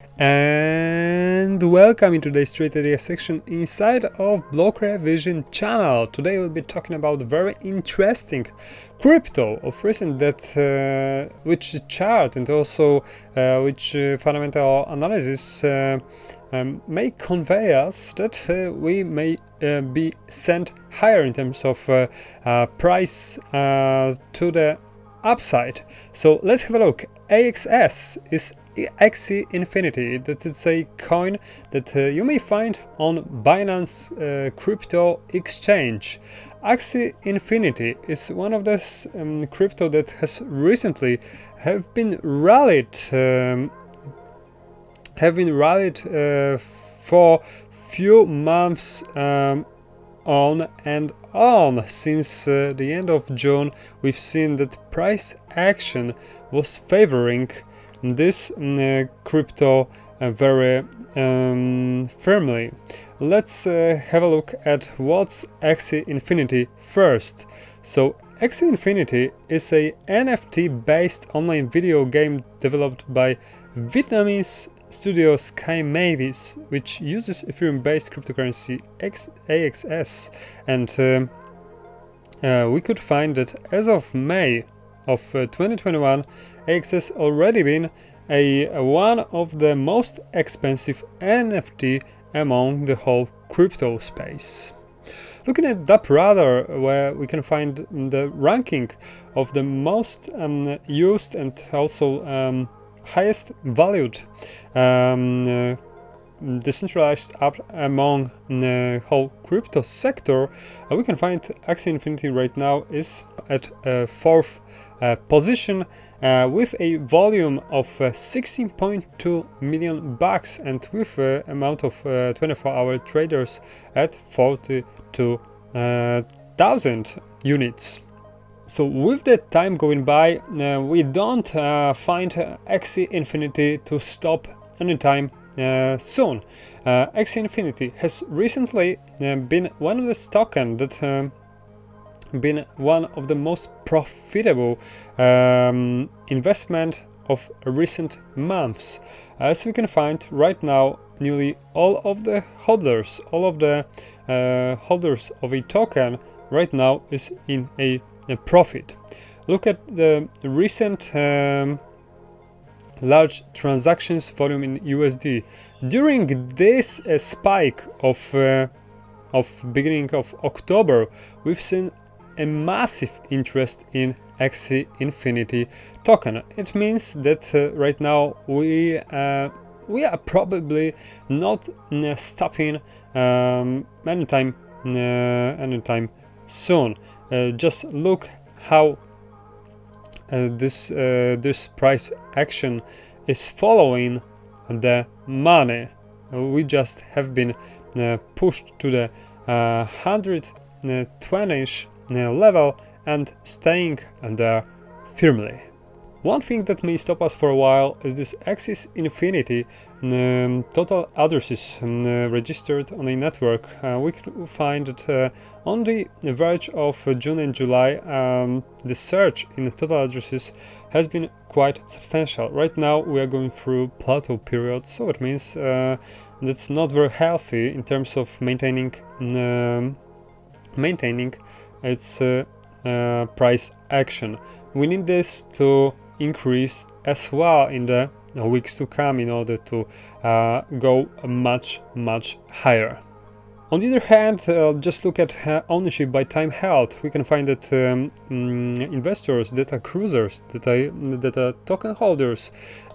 And welcome in today's trade idea section inside of Blockrevision channel. Today we'll be talking about a very interesting crypto of recent that which chart and also which fundamental analysis may convey us that we may be sent higher in terms of price to the upside. So let's have a look. AXS is AXIE Infinity. That is a coin that you may find on Binance crypto exchange. AXIE Infinity is one of those crypto that has recently have been rallied for few months on and on. Since the end of June, we've seen that price action was favoring this crypto very firmly. Let's have a look at what's AXIE Infinity first. So AXIE Infinity is a NFT-based online video game developed by Vietnamese studio Sky Mavis, which uses Ethereum-based cryptocurrency AXS, and we could find that as of May of 2021, AXS already been one of the most expensive NFT among the whole crypto space. Looking at DAppRadar, where we can find the ranking of the most used and also highest valued decentralized app among the whole crypto sector, we can find AXIE Infinity right now is at fourth position with a volume of 16.2 million bucks and with an amount of 24-hour traders at 42,000 units. So with the time going by, we don't find AXIE Infinity to stop anytime soon. AXIE Infinity has recently been one of the tokens that been one of the most profitable investment of recent months. As we can find right now, nearly all of the holders of a token right now is in a profit. Look at the recent large transactions volume in USD. During this spike of beginning of October, we've seen a massive interest in AXIE Infinity token. It means that right now we are probably not stopping anytime soon. Just look how this price action is following the money. We just have been pushed to the 120ish level and staying there firmly. One thing that may stop us for a while is this AXIE Infinity total addresses registered on a network. We can find that on the verge of June and July, the surge in total addresses has been quite substantial. Right now we are going through plateau period, so it means that's not very healthy in terms of maintaining its price action. We need this to increase as well in the weeks to come in order to go much higher. On the other hand, just look at ownership by time held. We can find that investors that are cruisers, that are token holders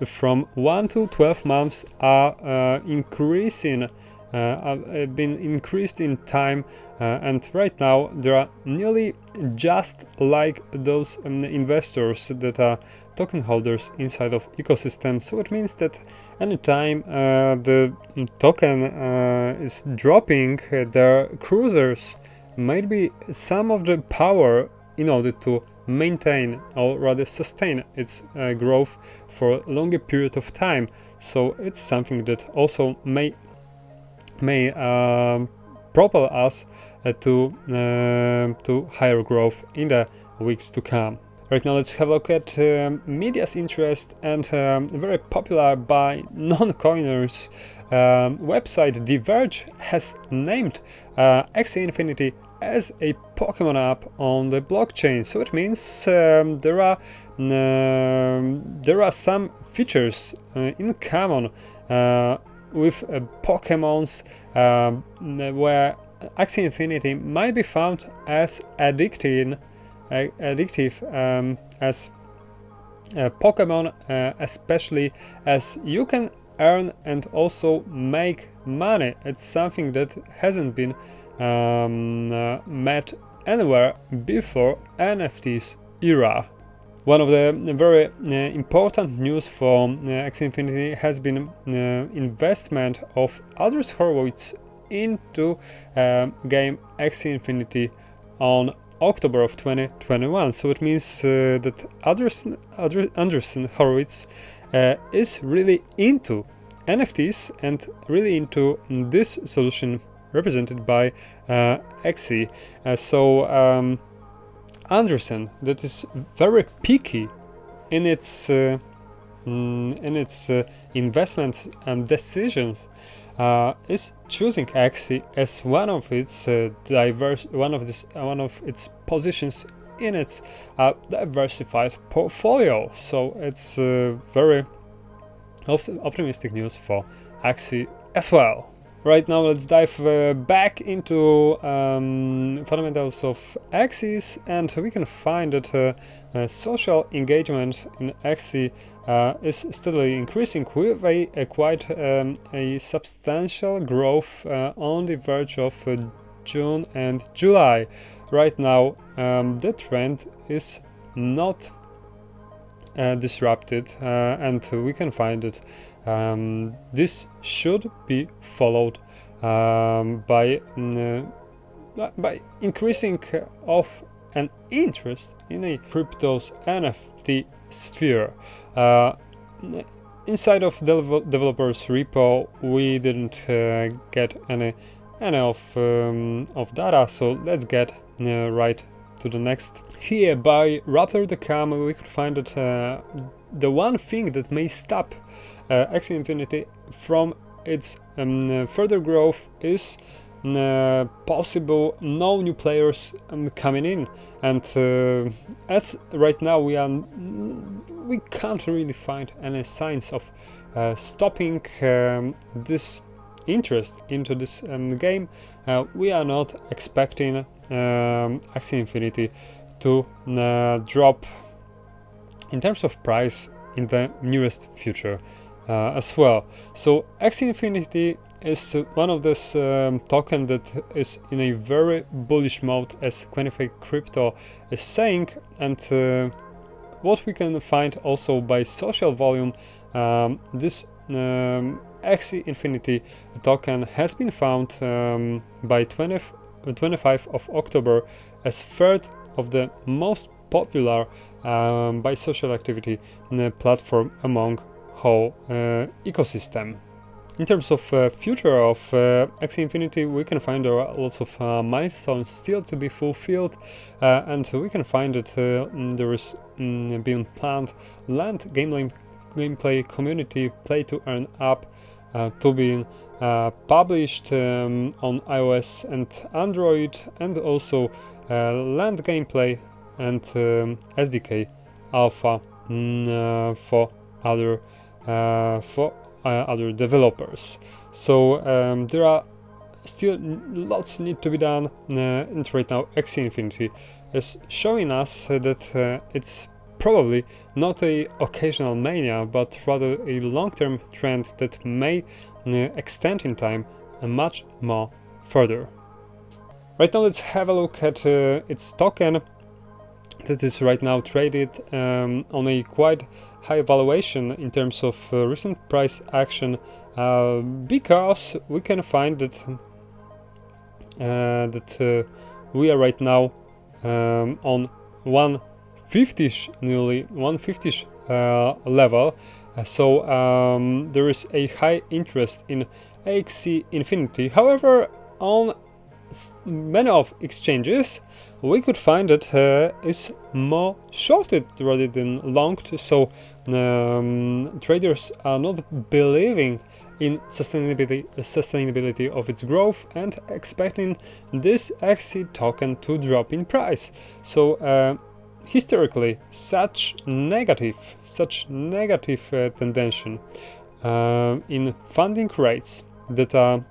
from 1 to 12 months are increasing, been increased in time, and right now there are nearly just like those investors that are token holders inside of ecosystem. So it means that anytime the token is dropping, their cruisers might be some of the power in order to maintain or rather sustain its growth for a longer period of time. So it's something that also may propel us to higher growth in the weeks to come. Right now let's have a look at media's interest, and very popular by non-coiners website The Verge has named AXIE Infinity as a Pokemon app on the blockchain. So it means there are some features in common with Pokemons where AXIE Infinity might be found as addictive as Pokemon, especially as you can earn and also make money. It's something that hasn't been met anywhere before NFTs era. One of the very important news for AXIE Infinity has been investment of Aldous Horowitz into game AXIE Infinity on October of 2021. So it means that Andreessen Horowitz is really into NFTs and really into this solution represented by AXIE. Andreessen, that is very picky in its investment decisions, is choosing AXIE as one of its positions in its diversified portfolio. So it's very optimistic news for AXIE as well. Right now let's dive back into fundamentals of AXIEs, and we can find that social engagement in AXIE is steadily increasing with a quite a substantial growth on the verge of June and July. Right now the trend is not disrupted, and we can find that this should be followed by increasing of an interest in a crypto's NFT sphere. Inside of developers repo, we didn't get any of data, so let's get right to the next. Here by Raptor.com we could find that the one thing that may stop AXIE Infinity from its further growth is possible no new players coming in, and as right now we can't really find any signs of stopping this interest into this game. We are not expecting AXIE Infinity to drop in terms of price in the nearest future as well. So AXIE Infinity is one of this token that is in a very bullish mode, as Quantify Crypto is saying, and what we can find also by social volume, this AXIE Infinity token has been found by 25 of October as third of the most popular by social activity platform among whole ecosystem. In terms of future of AXIE Infinity, we can find there are lots of milestones still to be fulfilled, and we can find that there is being planned land gameplay community play to earn app to be published on iOS and Android, and also land gameplay and SDK alpha for other developers. So there are still lots need to be done, and right now AXIE Infinity is showing us that it's probably not a occasional mania, but rather a long-term trend that may extend in time much more further. Right now let's have a look at its token that is right now traded on a quite high valuation in terms of recent price action, because we can find that we are right now on 150ish, nearly 150ish level. So there is a high interest in AXIE Infinity. However, on many of exchanges, we could find that is more shorted rather than longed. So traders are not believing in sustainability of its growth and expecting this AXIE token to drop in price. So historically, such negative tendency in funding rates that are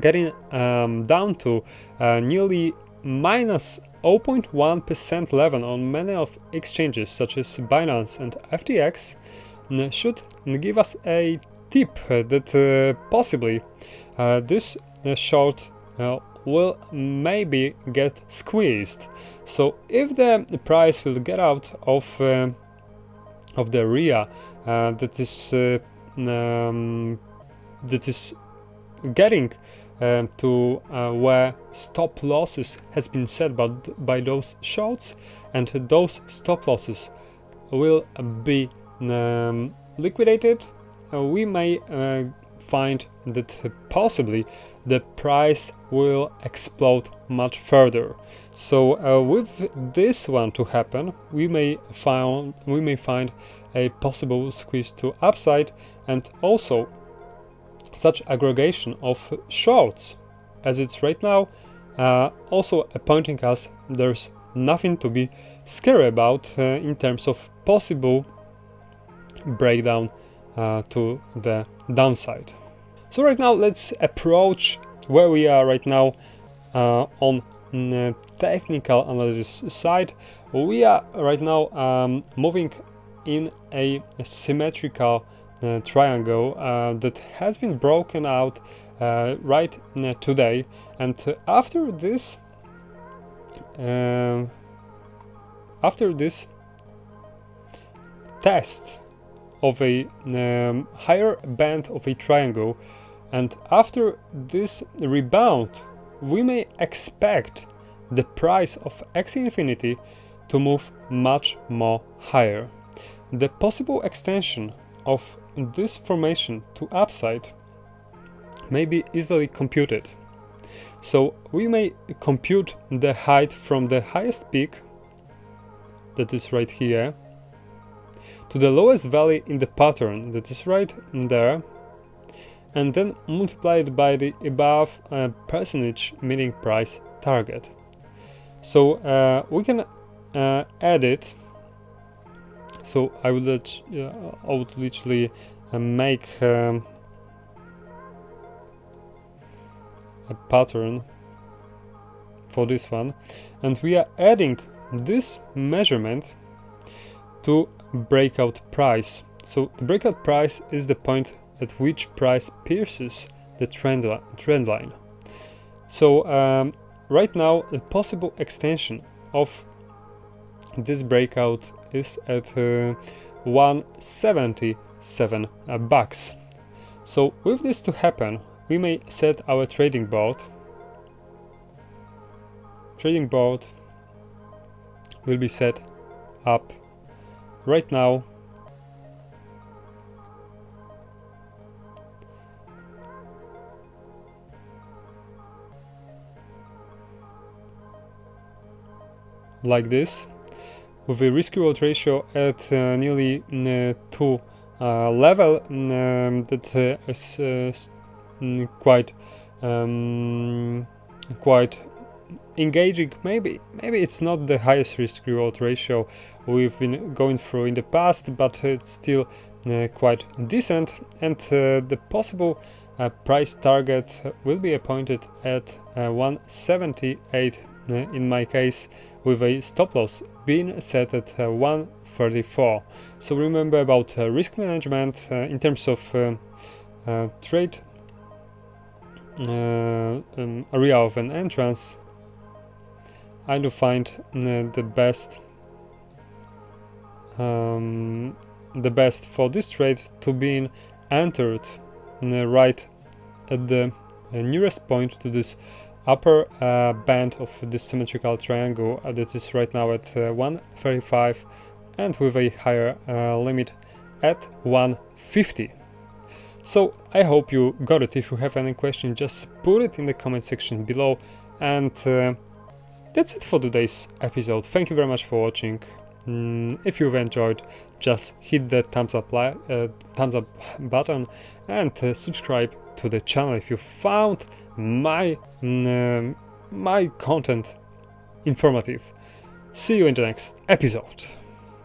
getting down to nearly minus 0.1% level on many of exchanges such as Binance and FTX should give us a tip that possibly this short will maybe get squeezed. So if the price will get out of the area that is getting to where stop losses has been set by those shorts, and those stop losses will be liquidated, we may find that possibly the price will explode much further. So with this one to happen, we may find a possible squeeze to upside, and also such aggregation of shorts as it's right now also pointing us there's nothing to be scary about in terms of possible breakdown to the downside. So right now let's approach where we are right now on the technical analysis side. We are right now moving in a symmetrical triangle that has been broken out right today, and after this test of a higher band of a triangle, and after this rebound, we may expect the price of AXIE Infinity to move much more higher. The possible extension of this formation to upside may be easily computed. So we may compute the height from the highest peak, that is right here, to the lowest valley in the pattern, that is right there, and then multiply it by the above percentage meeting price target. So we can add it. So I would literally make a pattern for this one, and we are adding this measurement to breakout price. So the breakout price is the point at which price pierces the trend line. So right now the possible extension of this breakout is at 177 bucks. So with this to happen, we may set our trading board. Trading board will be set up right now. Like this, with a risk-reward ratio at nearly 2 level, that is quite engaging. Maybe it's not the highest risk-reward ratio we've been going through in the past, but it's still quite decent, and the possible price target will be appointed at 178 in my case, with a stop loss being set at 134. So remember about risk management in terms of trade area of an entrance. I do find the best for this trade to be entered right at the nearest point to this upper band of this symmetrical triangle that is right now at 135, and with a higher limit at 150. So I hope you got it. If you have any question, just put it in the comment section below. And that's it for today's episode. Thank you very much for watching. If you've enjoyed, just hit the thumbs up button and subscribe to the channel if you found my content informative. See you in the next episode.